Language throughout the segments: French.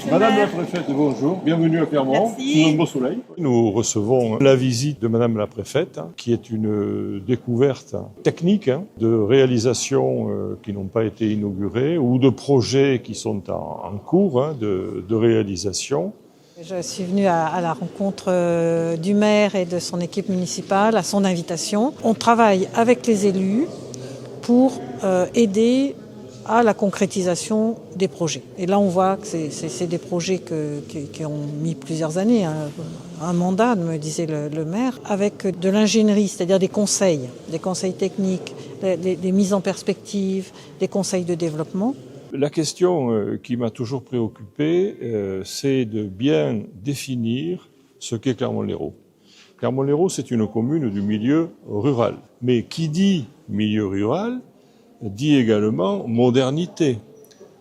Monsieur Madame le la maire. préfète, bonjour. Bienvenue à Clermont, Merci. sous un beau soleil. Nous recevons la visite de Madame la préfète, qui est une découverte technique de réalisations qui n'ont pas été inaugurées ou de projets qui sont en cours de réalisation. Je suis venue à la rencontre du maire et de son équipe municipale, à son invitation. On travaille avec les élus pour aider à la concrétisation des projets. Et là, on voit que c'est des projets qui ont mis plusieurs années, un mandat, me disait le maire, avec de l'ingénierie, c'est-à-dire des conseils techniques, des mises en perspective, des conseils de développement. La question qui m'a toujours préoccupé, c'est de bien définir ce qu'est Clermont-Lérault. Clermont-Lérault, c'est une commune du milieu rural. Mais qui dit milieu rural, dit également modernité.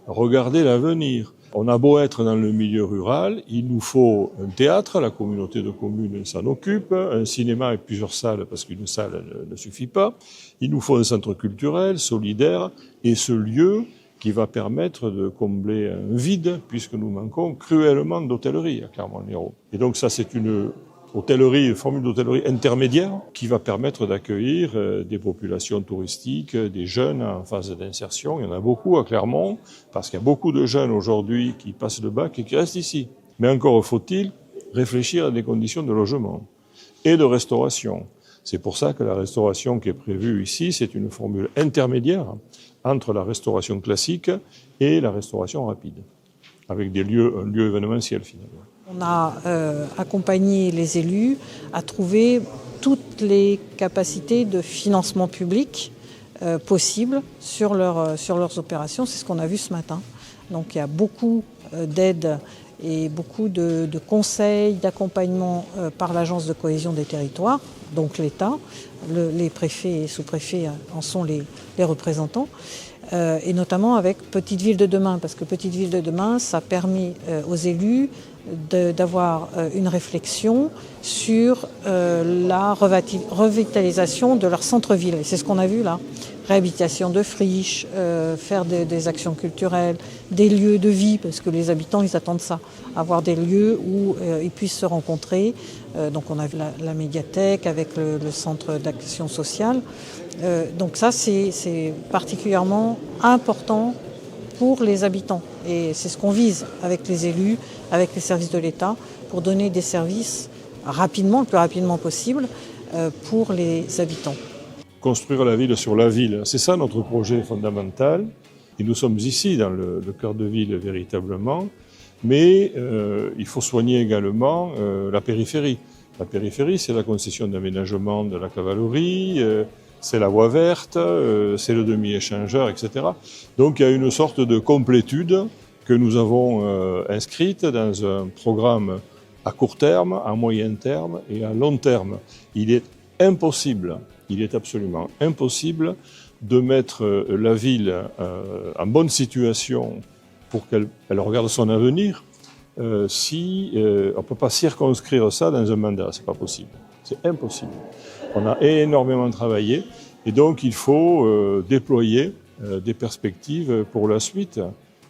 Regardez l'avenir. On a beau être dans le milieu rural, il nous faut un théâtre, la communauté de communes s'en occupe, un cinéma et plusieurs salles, parce qu'une salle ne suffit pas. Il nous faut un centre culturel, solidaire, et ce lieu qui va permettre de combler un vide, puisque nous manquons cruellement d'hôtellerie à Clermont-Lérault. Et donc ça, c'est une formule d'hôtellerie intermédiaire qui va permettre d'accueillir des populations touristiques, des jeunes en phase d'insertion. Il y en a beaucoup à Clermont, parce qu'il y a beaucoup de jeunes aujourd'hui qui passent le bac et qui restent ici. Mais encore faut-il réfléchir à des conditions de logement et de restauration. C'est pour ça que la restauration qui est prévue ici, c'est une formule intermédiaire entre la restauration classique et la restauration rapide, avec un lieu événementiel finalement. On a accompagné les élus à trouver toutes les capacités de financement public possibles sur leurs opérations. C'est ce qu'on a vu ce matin. Donc il y a beaucoup d'aides et beaucoup de conseils, d'accompagnement par l'Agence de cohésion des territoires, donc l'État. Les préfets et sous-préfets en sont les représentants. Et notamment avec Petite Ville de demain, parce que Petite Ville de demain, ça permet aux élus d'avoir une réflexion sur la revitalisation de leur centre-ville. Et c'est ce qu'on a vu là. Réhabilitation de friches, faire des actions culturelles, des lieux de vie, parce que les habitants, ils attendent ça. Avoir des lieux où ils puissent se rencontrer. Donc on a vu la médiathèque avec le centre d'action sociale. Donc ça, c'est particulièrement important pour les habitants. Et c'est ce qu'on vise avec les élus, avec les services de l'État, pour donner des services rapidement, le plus rapidement possible, pour les habitants. Construire la ville sur la ville, c'est ça notre projet fondamental. Et nous sommes ici dans le cœur de ville véritablement, mais il faut soigner également la périphérie. La périphérie, c'est la concession d'aménagement de la cavalerie, c'est la voie verte, c'est le demi-échangeur, etc. Donc il y a une sorte de complétude que nous avons inscrite dans un programme à court terme, à moyen terme et à long terme. Il est absolument impossible de mettre la ville en bonne situation pour qu'elle regarde son avenir si on ne peut pas circonscrire ça dans un mandat. C'est pas possible. C'est impossible. On a énormément travaillé et donc il faut déployer des perspectives pour la suite,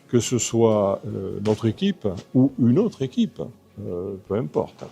que ce soit notre équipe ou une autre équipe, peu importe.